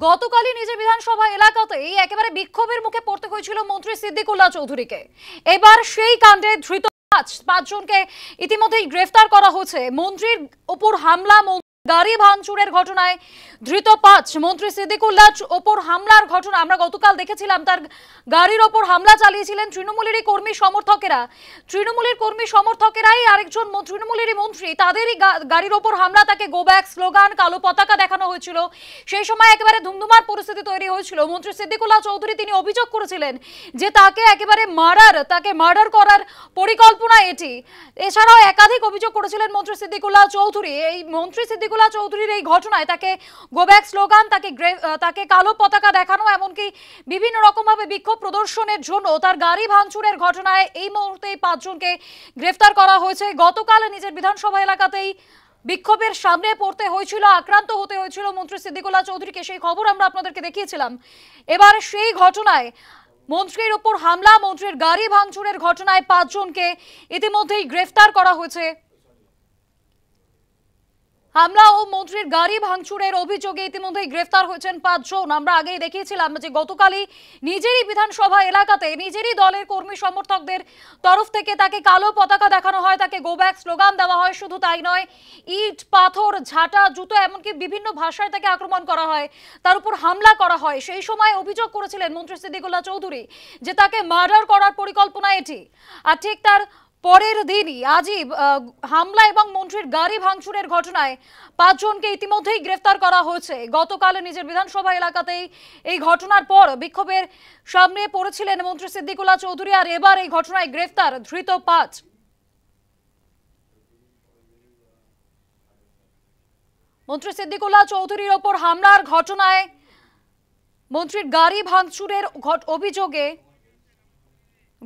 গতকালই নিজের বিধানসভা এলাকাতেই একেবারে বিক্ষোভের মুখে পড়তে হয়েছিল মন্ত্রী সিদ্দিকুল্লাহ চৌধুরীকে। এবার সেই কাণ্ডে ধৃত পাঁচজনকে ইতিমধ্যেই গ্রেফতার করা হয়েছে। মন্ত্রীর উপর হামলা, গাড়ি ভাঙচুরের ঘটনায় ধৃত পাঁচ। মন্ত্রী সিদ্দিকুল্লাহ ওপর হামলার ঘটনা আমরা গতকাল দেখেছিলাম। তার গাড়ির ওপর হামলা চালিয়েছিলেন তৃণমূলেরই কর্মী সমর্থকেরা। তৃণমূলের কর্মী সমর্থকেরাই আরেকজন তৃণমূলেরই মন্ত্রী, তাদেরই গাড়ির ওপর হামলা, তাকে গো ব্যাক স্লোগান, কালো পতাকা দেখানো হয়েছিল। সেই সময় একেবারে ধুমধুমার পরিস্থিতি তৈরি হয়েছিল। মন্ত্রী সিদ্দিকুল্লাহ চৌধুরী তিনি অভিযোগ করেছিলেন যে তাকে একেবারে মার্ডার করার পরিকল্পনা এটি। এছাড়াও একাধিক অভিযোগ করেছিলেন মন্ত্রী সিদ্দিকুল্লাহ চৌধুরী। এই মন্ত্রী সিদ্দিকুল্লাহ চৌধুরীর এই ঘটনায় তাকে গো ব্যাক স্লোগান, তাকে কালো পতাকা দেখানো, এমনকি বিভিন্ন রকম ভাবে বিক্ষোভ প্রদর্শনের জন্য তার গাড়ি ভাঙচুরের ঘটনায় এই মুহূর্তে পাঁচজনকে গ্রেফতার করা হয়েছে। গতকাল নিজের বিধানসভা এলাকাতেই বিক্ষোভের সামনে পড়তে হয়েছিল, আক্রান্ত হতে হয়েছিল মন্ত্রী সিদ্দিকুল্লাহ চৌধুরীকে। সেই খবর আমরা আপনাদেরকে দেখিয়েছিলাম। এবার সেই ঘটনায় মন্ত্রীর উপর হামলা, মন্ত্রীর গাড়ি ভাঙচুরের ঘটনায় পাঁচজনকে ইতিমধ্যেই গ্রেফতার করা হয়েছে। হামলা ও মন্ত্রীর গাড়ি ভাঙচুরের অভিযোগে ইতিমধ্যেই গ্রেফতার হয়েছেন পাঁচজন। আমরা আগেই দেখিয়েছিলাম যে গতকালই নিজেরই বিধানসভা এলাকাতে নিজেরই দলের কর্মী সমর্থকদের তরফ থেকে তাকে কালো পতাকা দেখানো হয়, তাকে গো ব্যাক স্লোগান দেওয়া হয়। শুধু তাই নয়, ইট, পাথর, ঝাঁটা, জুতো, এমনকি বিভিন্ন ভাষায় তাকে আক্রমণ করা হয়, তার উপর হামলা করা হয়। সেই সময় অভিযোগ করেছিলেন মন্ত্রী সিদ্দিকুল্লাহ চৌধুরী যে তাকে মার্ডার করার পরিকল্পনা এটি। আর ঠিক তার পরের দিনই আজই হামলা এবং মন্ত্রীর গাড়ি ভাঙচুরের ঘটনায় পাঁচজনকে ইতিমধ্যেই গ্রেফতার করা হয়েছে। গতকাল নিজের বিধানসভা এলাকাতেই এই ঘটনার পর বিক্ষোভের সামনে পড়েছিলেন মন্ত্রী সিদ্দিকুল্লাহ চৌধুরী, আর এবার এই ঘটনায় গ্রেফতার ধৃত পাঁচ। মন্ত্রী সিদ্দিকুল্লাহ চৌধুরীর ওপর হামলার ঘটনায় মন্ত্রীর গাড়ি ভাঙচুরের অভিযোগে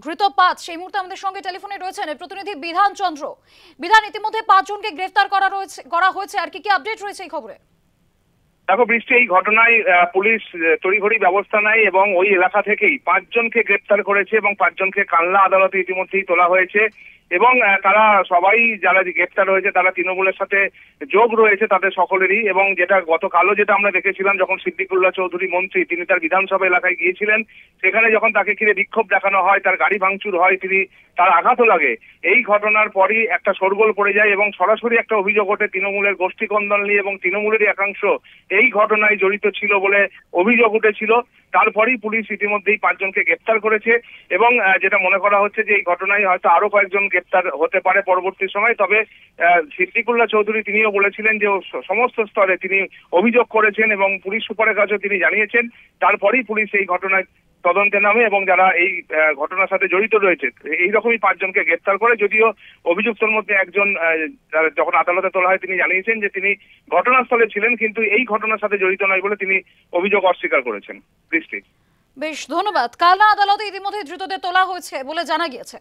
ধৃত পাঁচ। সেই মুহূর্তে আমাদের সঙ্গে টেলিফোনে রয়েছেন প্রতিনিধি বিধান চন্দ্র। বিধান, ইতিমধ্যে পাঁচজনকে গ্রেফতার করা হয়েছে, আর কি আপডেট রয়েছে এই খবরে? দেখো বৃষ্টি, এই ঘটনায় পুলিশ তড়িঘড়ি ব্যবস্থা নেয় এবং ওই এলাকা থেকেই পাঁচজনকে গ্রেফতার করেছে এবং পাঁচজনকে কালনা আদালতে ইতিমধ্যেই তোলা হয়েছে। এবং তারা সবাই, যারা গ্রেফতার হয়েছে তারা তৃণমূলের সাথে যোগ রয়েছে তাদের সকলেরই। এবং যেটা গতকালও যেটা আমরা দেখেছিলাম, যখন সিদ্দিকুল্লাহ চৌধুরী মন্ত্রী তিনি তার বিধানসভা এলাকায় গিয়েছিলেন, সেখানে যখন তাকে ঘিরে বিক্ষোভ দেখানো হয়, তার গাড়ি ভাঙচুর হয়, তার আঘাতও লাগে। এই ঘটনার পরই একটা শোরগোল পড়ে যায় এবং সরাসরি একটা অভিযোগ ওঠে তৃণমূলের গোষ্ঠীকন্দল নিয়ে, এবং তৃণমূলেরই একাংশ এই ঘটনায় জড়িত ছিল বলে অভিযোগ উঠেছিল। তারপরেই পুলিশ ইতিমধ্যেই পাঁচজনকে গ্রেফতার করেছে এবং যেটা মনে করা হচ্ছে যে এই ঘটনায় হয়তো আরো কয়েকজন গ্রেফতার হতে পারে পরবর্তী সময়। তবে সিদ্দিকুল্লাহ চৌধুরী তিনিও বলেছিলেন যে সমস্ত স্তরে তিনি অভিযোগ করেছেন এবং পুলিশ সুপারের কাছেও তিনি জানিয়েছেন। তারপরেই পুলিশ এই ঘটনায় তদন্তে নামে এবং যারা এই ঘটনার সাথে জড়িত রয়েছে এইরকমই পাঁচজনকে গ্রেফতার করে। যদিও অভিযুক্তর মধ্যে একজন যখন আদালতে তোলা হয় তিনি জানিয়েছেন যে তিনি ঘটনাস্থলে ছিলেন, কিন্তু এই ঘটনার সাথে জড়িত নয় বলে তিনি অভিযোগ অস্বীকার করেছেন। বৃষ্টি, বেশ ধন্যবাদ। কালনা আদালতে ইতিমধ্যে ধৃতদের তোলা হয়েছে বলে জানা গিয়েছে।